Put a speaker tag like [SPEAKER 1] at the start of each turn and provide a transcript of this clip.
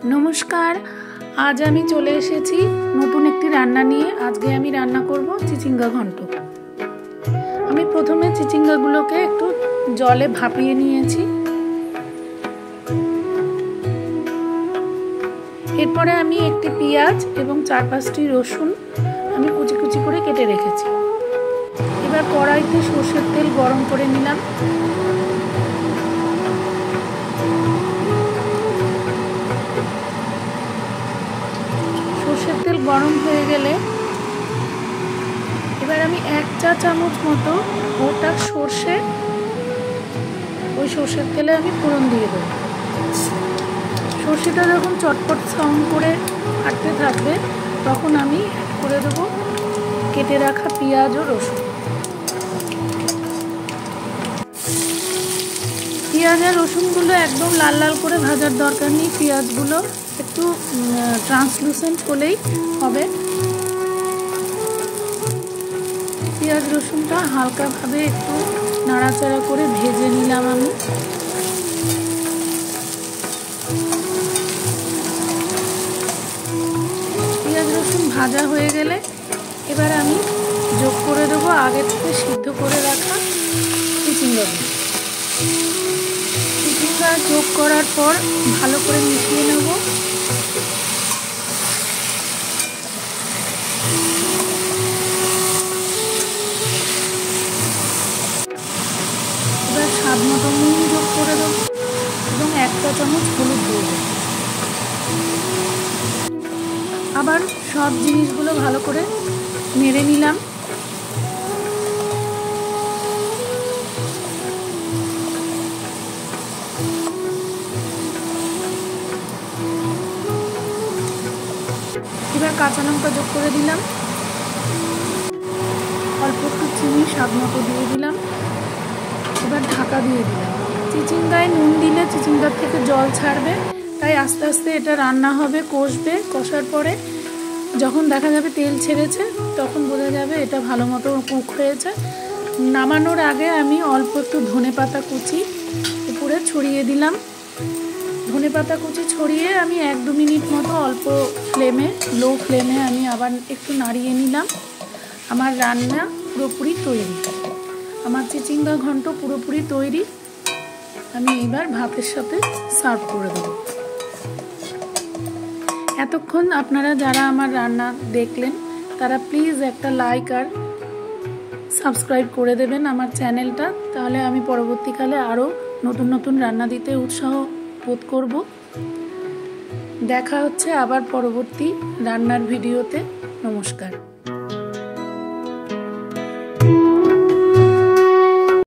[SPEAKER 1] नमस्कार आज आमी चले एसेছি नतून एकटी रान्ना निये। आजके आमी रान्ना करब चिचिंगा घंट। आमी प्रथमे चिचिंगागुलोके एकटू जले भापिये नियेछि। एरपरे आमी एकटी पेंयाज एबं 4-5टी रसुन आमी कुचि कुचि करे केटे रेखेछि। एबार कड़ाइते सर्षेर तेल गरम करे निलाम। सर्षेर तेल गरम हो गेले एबार आमी 1 चा चामच मतो गोटा सर्षे ओई सर्षेर तेले आमी फोड़न दिए देब। सर्षेटा जखन चटपट साउंड करे फाटते थाकबे तखन आमी एड करे देब केटे राखा पेंयाज और रसुन। पेंयाज और रसुनगुलो एकदम लाल लाल करे भाजार दरकार नेই। पेंयाजगुलो একটু ট্রান্সলুসেন্ট হলেই হবে। পেঁয়াজ রসুনটা হালকাভাবে একটু নাড়াচাড়া করে ভেজে নিলাম আমি। পেঁয়াজ রসুন ভাজা হয়ে গেলে এবার আমি যোগ করে দেবো আগে থেকে সিদ্ধ করে রাখা চিচিঙ্গাগুলো। চিচিঙ্গা যোগ করার পর ভালো করে মিশিয়ে নেব। এবার স্বাদ মতো নুন যোগ করে দেব এবং 1 চা চামচ হলুদ দিয়ে দেব। আবার সব জিনিসগুলো ভালো করে নেড়ে নিলাম। এবার কাঁচা লঙ্কা যোগ করে দিলাম। অল্প একটু চিনি স্বাদ মতো দিয়ে দিলাম। এবার ঢাকা দিয়ে দিলাম। চিচিঙ্গায় নুন দিলে চিচিঙ্গার থেকে জল ছাড়বে, তাই আস্তে আস্তে এটা রান্না হবে, কষবে। কষার পরে যখন দেখা যাবে তেল ছেড়েছে তখন বোঝা যাবে এটা ভালো মতো কুক হয়েছে। নামানোর আগে আমি অল্প একটু ধনেপাতা কুচি উপরে ছড়িয়ে দিলাম। ধনেপাতা কুচি ছড়িয়ে আমি 1-2 মিনিট মতো অল্প ফ্লেমে লো ফ্লেমে আমি আবার একটু নাড়িয়ে নিলাম। আমার রান্না পুরোপুরি তৈরি। আমার চিচিঙ্গা ঘন্ট পুরোপুরি তৈরি। আমি এবার ভাতের সাথে সার্ভ করে দেব। এতক্ষণ আপনারা যারা আমার রান্না দেখলেন তারা প্লিজ একটা লাইক আর সাবস্ক্রাইব করে দেবেন আমার চ্যানেলটা। তাহলে আমি পরবর্তীকালে আরও নতুন নতুন রান্না দিতে উৎসাহ বোধ করব। দেখা হচ্ছে আবার পরবর্তী রান্নার ভিডিওতে। নমস্কার।